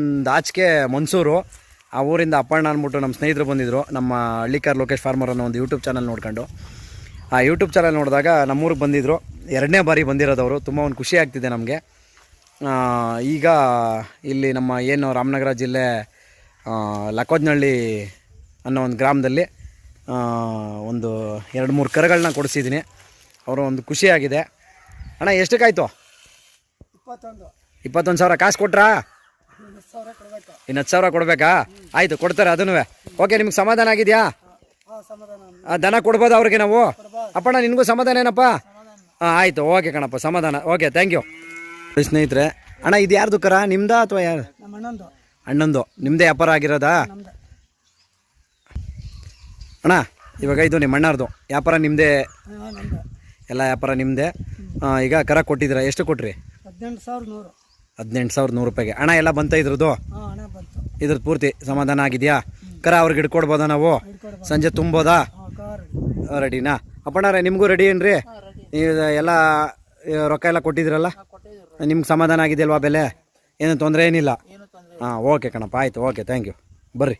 ಒಂದು ಆಚೆಗೆ ಮನ್ಸೂರು, ಆ ಊರಿಂದ ಅಪ್ಪಣ್ಣ ಅಂದ್ಬಿಟ್ಟು ನಮ್ಮ ಸ್ನೇಹಿತರು ಬಂದಿದ್ದರು. ನಮ್ಮ ಹಳ್ಳಿಕಾರ್ ಲೋಕೇಶ್ ಫಾರ್ಮರ್ ಅನ್ನೋ ಒಂದು ಯೂಟ್ಯೂಬ್ ಚಾನಲ್ ನೋಡ್ಕೊಂಡು, ಆ ಯೂಟ್ಯೂಬ್ ಚಾನಲ್ ನೋಡಿದಾಗ ನಮ್ಮೂರಿಗೆ ಬಂದಿದ್ದರು. 2ನೇ ಬಾರಿ ಬಂದಿರೋದವರು. ತುಂಬ ಒಂದು ಖುಷಿ ಆಗ್ತಿದೆ ನಮಗೆ. ಈಗ ಇಲ್ಲಿ ನಮ್ಮ ಏನು ರಾಮನಗರ ಜಿಲ್ಲೆ ಲಕೋಜ್ನಹಳ್ಳಿ ಅನ್ನೋ ಒಂದು ಗ್ರಾಮದಲ್ಲಿ ಒಂದು 2-3 ಕರುಗಳನ್ನ ಕೊಡಿಸಿದ್ದೀನಿ. ಅವರು ಒಂದು ಖುಷಿಯಾಗಿದೆ. ಅಣ್ಣ ಎಷ್ಟಕ್ಕಾಯ್ತು? 21,000 ಕಾಸು ಕೊಟ್ರಾ? ಇನ್ನು 10,000 ಕೊಡಬೇಕಾ? ಆಯಿತು, ಕೊಡ್ತಾರೆ ಅದನ್ನು. ಓಕೆ, ನಿಮ್ಗೆ ಸಮಾಧಾನ ಆಗಿದೆಯಾ? ದನ ಕೊಡ್ಬೋದು ಅವ್ರಿಗೆ ನಾವು? ಅಪ್ಪಣ್ಣ ನಿನಗೂ ಸಮಾಧಾನ ಏನಪ್ಪ? ಹಾಂ ಆಯಿತು, ಓಕೆ ಕಣಪ್ಪ, ಸಮಾಧಾನ. Okay, thank you. ಸ್ನೇಹಿತರೆ, ಅಣ್ಣ ಇದು ಯಾರ್ದು ಕರ? ನಿಮ್ದಾ ಅಥವಾ ಯಾರು? ಅಣ್ಣಂದು. ನಿಮ್ಮದೇ ವ್ಯಾಪಾರ ಆಗಿರೋದಾ ಅಣ್ಣ? ಇವಾಗ ಇದು ನಿಮ್ಮ ಅಣ್ಣಾರ್ದು ವ್ಯಾಪಾರ, ನಿಮ್ಮದೇ ಎಲ್ಲ ವ್ಯಾಪಾರ ನಿಮ್ಮದೇ. ಈಗ ಕರ ಕೊಟ್ಟಿದ್ದೀರಾ, ಎಷ್ಟು ಕೊಟ್ರಿ? 18,100 ರೂಪಾಯಿಗೆ. ಅಣ್ಣ ಎಲ್ಲ ಬಂತ ಇದ್ರದ್ದು? ಇದ್ರದ್ದು ಪೂರ್ತಿ ಸಮಾಧಾನ ಆಗಿದೆಯಾ? ಕರ ಅವ್ರಿಗೆ ಹಿಡ್ಕೊಡ್ಬೋದಾ ನಾವು? ಸಂಜೆ ತುಂಬೋದಾ? ರೆಡಿನಾ ಅಪ್ಪಣ್ಣಾರೆ? ನಿಮಗೂ ರೆಡಿ ಏನ್ರಿ? ಎಲ್ಲ ರೊಕ್ಕ ಎಲ್ಲ ಕೊಟ್ಟಿದ್ರಲ್ಲ, ನಿಮ್ಗೆ ಸಮಾಧಾನ ಆಗಿದೆಯಲ್ವಾ? ಬೆಲೆ ಏನು ತೊಂದರೆ ಏನಿಲ್ಲ? ಹಾಂ ಓಕೆ ಕಣಪ್ಪ, ಆಯಿತು. Okay, thank you. ಬರ್ರಿ.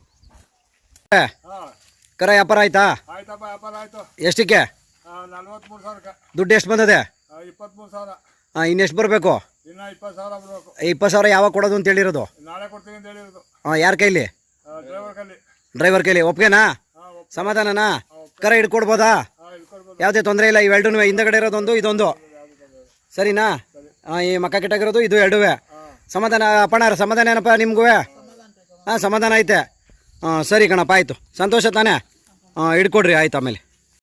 ಕರ ವ್ಯಾಪಾರ ಆಯ್ತಾ? ಎಷ್ಟಕ್ಕೆ? ದುಡ್ಡು ಎಷ್ಟು ಬಂದದೆ? 23,000. ಹಾಂ, ಇನ್ನೆಷ್ಟು ಬರಬೇಕು? 20,000 ಯಾವಾಗ ಕೊಡೋದು ಅಂತ ಹೇಳಿರೋದು? ಹಾಂ, ಯಾರ ಕೈಲಿ? ಡ್ರೈವರ್ ಕೈಲಿ. ಒಪ್ಗೆನಾ? ಸಮಾಧಾನನಾ? ಕರ ಹಿಡ್ಕೊಡ್ಬೋದಾ? ಯಾವುದೇ ತೊಂದರೆ ಇಲ್ಲ. ಇವೆರಡೂ ಹಿಂದಗಡೆ ಇರೋದೊಂದು, ಇದೊಂದು, ಸರಿನಾ? ಹಾಂ, ಈ ಮಕ್ಕ ಕೆಟ್ಟಾಗಿರೋದು ಇದು, ಎರಡೂ ಸಮಾಧಾನ. ಅಪ್ಪಣ್ಣಾರ ಸಮಾಧಾನ ಏನಪ್ಪ ನಿಮಗೂ? ಹಾಂ, ಸಮಾಧಾನ ಐತೆ. ಹಾಂ ಸರಿ ಕಣಪ್ಪ, ಆಯಿತು. ಸಂತೋಷ ತಾನೇ? ಹಾಂ, ಹಿಡ್ಕೊಡ್ರಿ. ಆಯ್ತು, ಆಮೇಲೆ